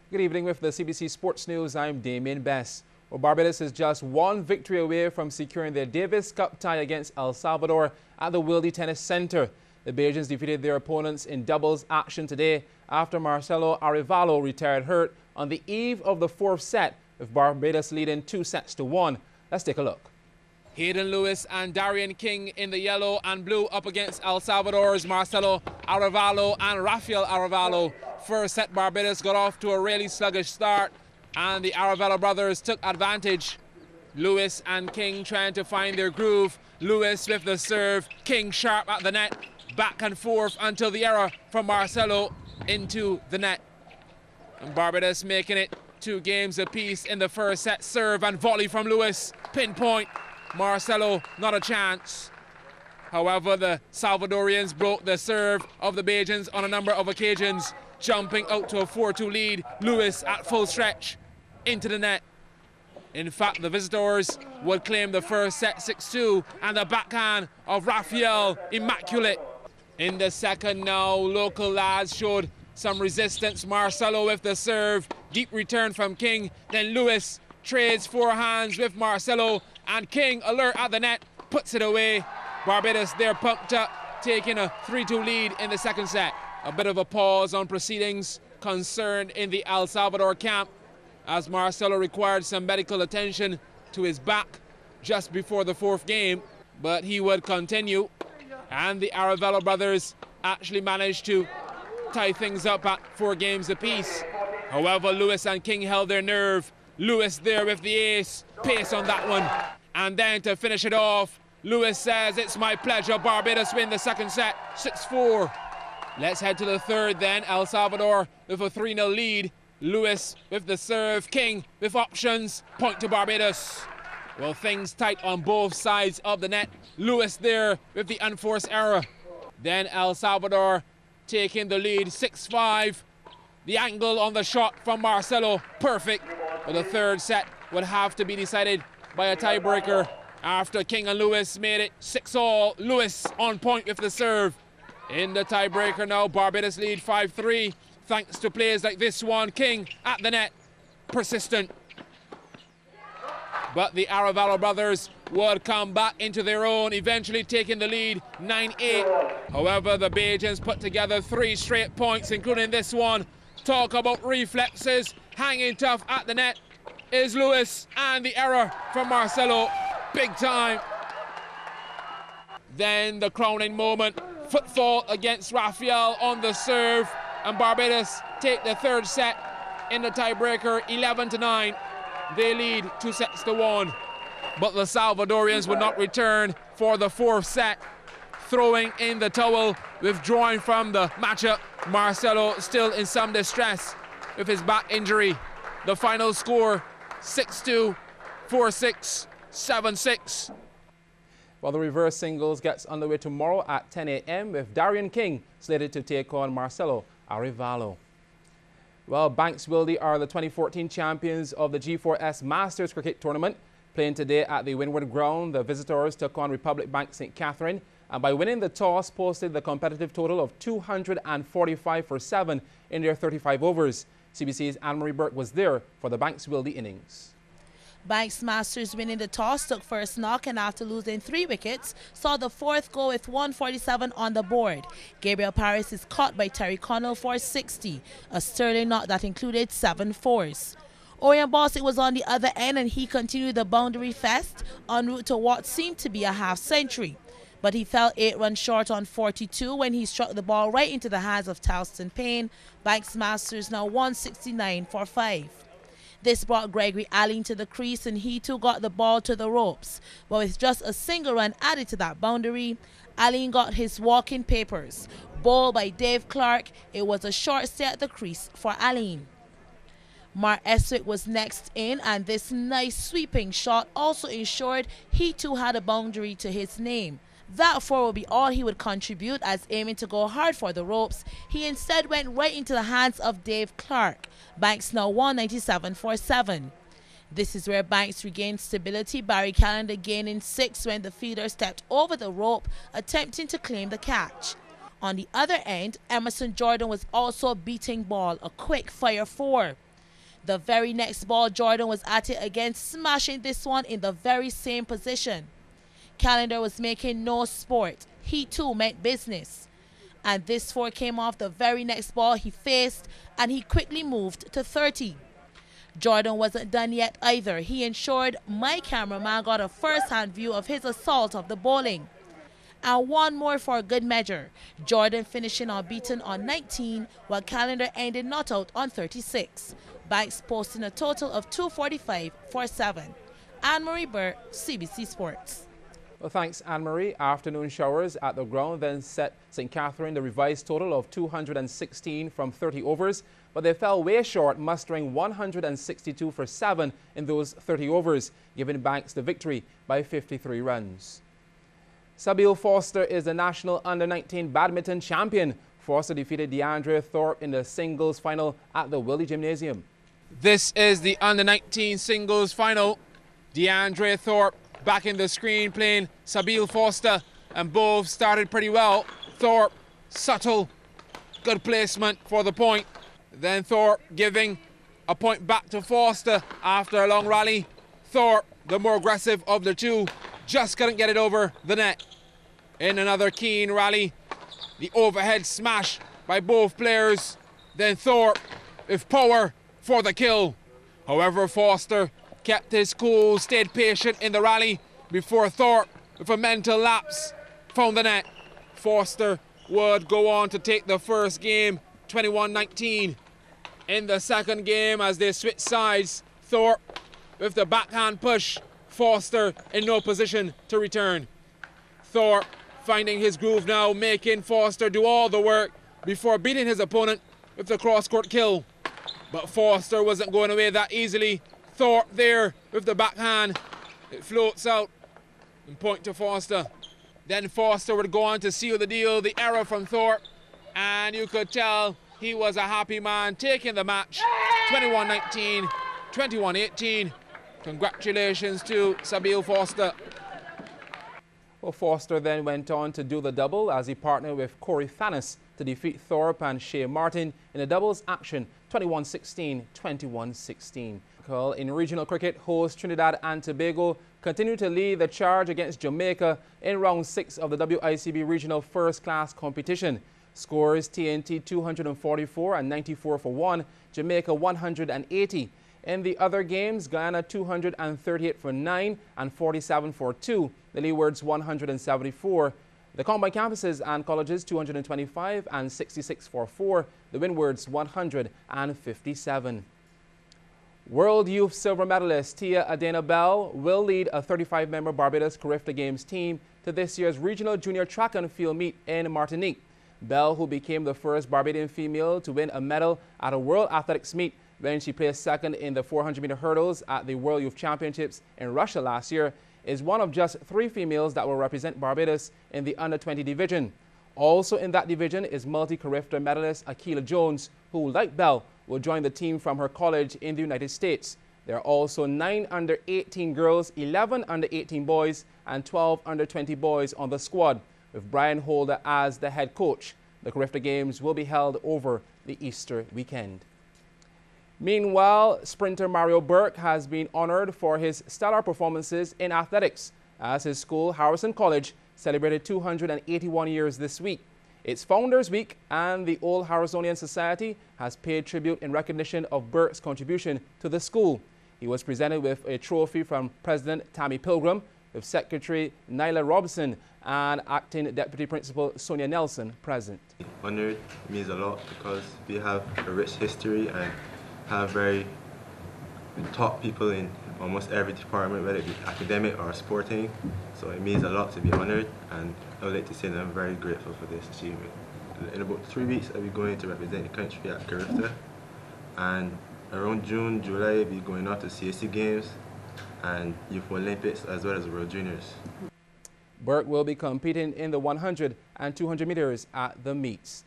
Good evening with the CBC Sports News. I'm Damien Bess. Well, Barbados is just one victory away from securing their Davis Cup tie against El Salvador at the Wilde Tennis Center. The Bajans defeated their opponents in doubles action today after Marcelo Arevalo retired hurt on the eve of the fourth set, with Barbados leading 2-1. Let's take a look. Hayden Lewis and Darian King in the yellow and blue up against El Salvador's Marcelo Arevalo and Rafael Arevalo. First set, Barbados got off to a really sluggish start, and the Arevalo brothers took advantage. Lewis and King trying to find their groove. Lewis with the serve, King sharp at the net, back and forth until the error from Marcelo into the net. And Barbados making it 2 games apiece in the first set. Serve and volley from Lewis, pinpoint. Marcelo, not a chance. However, the Salvadorians broke the serve of the Bajans on a number of occasions, jumping out to a 4-2 lead. Lewis at full stretch into the net. In fact, the visitors would claim the first set 6-2, and the backhand of Rafael immaculate. In the second now, local lads showed some resistance. Marcelo with the serve, deep return from King. Then Lewis trades forehands with Marcelo, and King, alert at the net, puts it away. Barbados there pumped up, taking a 3-2 lead in the second set. A bit of a pause on proceedings, concerned in the El Salvador camp, as Marcelo required some medical attention to his back just before the fourth game, but he would continue. And the Arevalo brothers actually managed to tie things up at 4 games apiece. However, Lewis and King held their nerve. Lewis there with the ace, pace on that one. And then to finish it off, Lewis says, "It's my pleasure." Barbados win the second set, 6-4. Let's head to the third then. El Salvador with a 3-0 lead. Lewis with the serve, King with options, point to Barbados. Well, things tight on both sides of the net. Lewis there with the unforced error. Then El Salvador taking the lead, 6-5. The angle on the shot from Marcelo, perfect. But the third set would have to be decided by a tiebreaker after King and Lewis made it 6-all. Lewis on point with the serve. In the tiebreaker now, Barbados lead 5-3, thanks to plays like this one. King at the net, persistent. But the Arevalo brothers would come back into their own, eventually taking the lead 9-8. However, the Bajans put together 3 straight points, including this one. Talk about reflexes, hanging tough at the net is Lewis, and the error from Marcelo, big time. Then the crowning moment, foot fault against Rafael on the serve, and Barbados take the third set in the tiebreaker, 11-9. They lead 2-1. But the Salvadorians would not return for the fourth set, throwing in the towel, withdrawing from the matchup. Marcelo still in some distress with his back injury. The final score, 6-2, 4-6, 7-6. Well, the reverse singles gets underway tomorrow at 10 a.m. with Darian King slated to take on Marcelo Arevalo. Well, Banks Wilde are the 2014 champions of the G4S Masters Cricket Tournament. Playing today at the Windward Ground, the visitors took on Republic Bank St. Catherine, and by winning the toss, posted the competitive total of 245 for 7 in their 35 overs. CBC's Anne-Marie Burke was there for the Banks Wilde innings. Banks Masters winning the toss, took first knock, and after losing 3 wickets, saw the fourth go with 147 on the board. Gabriel Paris is caught by Terry Connell for 60, a sterling knock that included 7 fours. Orion Bossick was on the other end, and he continued the boundary fest en route to what seemed to be a half century. But he fell 8 runs short on 42 when he struck the ball right into the hands of Talston Payne. Banks Masters now 169 for 5. This brought Gregory Allen to the crease, and he too got the ball to the ropes. But with just a single run added to that boundary, Allen got his walking papers. Bowled by Dave Clark, it was a short stay at the crease for Allen. Mark Eswick was next in, and this nice sweeping shot also ensured he too had a boundary to his name. That 4 will be all he would contribute, as aiming to go hard for the ropes, he instead went right into the hands of Dave Clark. Banks now 197 for 7. This is where Banks regained stability, Barry Callender gaining 6 when the fielder stepped over the rope, attempting to claim the catch. On the other end, Emerson Jordan was also beating ball, a quick fire 4. The very next ball, Jordan was at it again, smashing this one in the very same position. Callender was making no sport. He too meant business. And this 4 came off the very next ball he faced, and he quickly moved to 30. Jordan wasn't done yet either. He ensured my cameraman got a first-hand view of his assault of the bowling. And one more for good measure. Jordan finishing unbeaten on 19, while Callender ended not out on 36. Banks posting a total of 245 for 7. Anne-Marie Burr, CBC Sports. Well, thanks, Anne-Marie. Afternoon showers at the ground then set St. Catherine the revised total of 216 from 30 overs, but they fell way short, mustering 162 for 7 in those 30 overs, giving Banks the victory by 53 runs. Sabil Foster is the national under-19 badminton champion. Foster defeated DeAndre Thorpe in the singles final at the Willie Gymnasium. This is the under-19 singles final. DeAndre Thorpe back in the screen playing Sabil Foster, and both started pretty well. Thorpe, subtle, good placement for the point. Then Thorpe giving a point back to Foster after a long rally. Thorpe, the more aggressive of the two, just couldn't get it over the net. In another keen rally, the overhead smash by both players. Then Thorpe with power for the kill. However, Foster kept his cool, stayed patient in the rally before Thorpe, with a mental lapse, found the net. Foster would go on to take the first game, 21-19. In the second game, as they switch sides, Thorpe with the backhand push, Foster in no position to return. Thorpe finding his groove now, making Foster do all the work before beating his opponent with the cross-court kill. But Foster wasn't going away that easily. Thorpe there with the backhand. It floats out and point to Foster. Then Foster would go on to seal the deal, the error from Thorpe. And you could tell he was a happy man taking the match. 21-19, 21-18. Congratulations to Sabil Foster. Well, Foster then went on to do the double as he partnered with Corey Thanis to defeat Thorpe and Shea Martin in a doubles action, 21-16, 21-16. In regional cricket, host Trinidad and Tobago continue to lead the charge against Jamaica in round 6 of the WICB Regional First Class competition. Scores TNT 244 and 94 for 1, Jamaica 180. In the other games, Guyana 238 for 9 and 47 for 2, the Leewards 174. The combined campuses and colleges 225 and 66 for 4, the Windwards 157. World Youth silver medalist Tia Adena Bell will lead a 35-member Barbados Carifta Games team to this year's regional junior track and field meet in Martinique. Bell, who became the first Barbadian female to win a medal at a World Athletics meet when she placed second in the 400-meter hurdles at the World Youth Championships in Russia last year, is one of just 3 females that will represent Barbados in the under-20 division. Also in that division is multi-Carifta medalist Akila Jones, who, like Bell, will join the team from her college in the United States. There are also 9 under-18 girls, 11 under-18 boys, and 12 under-20 boys on the squad, with Brian Holder as the head coach. The Carifta Games will be held over the Easter weekend. Meanwhile, sprinter Mario Burke has been honored for his stellar performances in athletics, as his school, Harrison College, celebrated 281 years this week. It's Founders Week, and the Old Harrisonian Society has paid tribute in recognition of Burke's contribution to the school. He was presented with a trophy from President Tammy Pilgrim, with Secretary Nyla Robson and Acting Deputy Principal Sonia Nelson present. Honored means a lot because we have a rich history and have very top people in almost every department, whether it be academic or sporting. So it means a lot to be honored, and I would like to say that I'm very grateful for this achievement. In about 3 weeks, I'll be going to represent the country at Carifta, and around June, July, I'll be going out to CAC Games and Youth Olympics as well as the World Juniors. Burke will be competing in the 100 and 200 meters at the meets.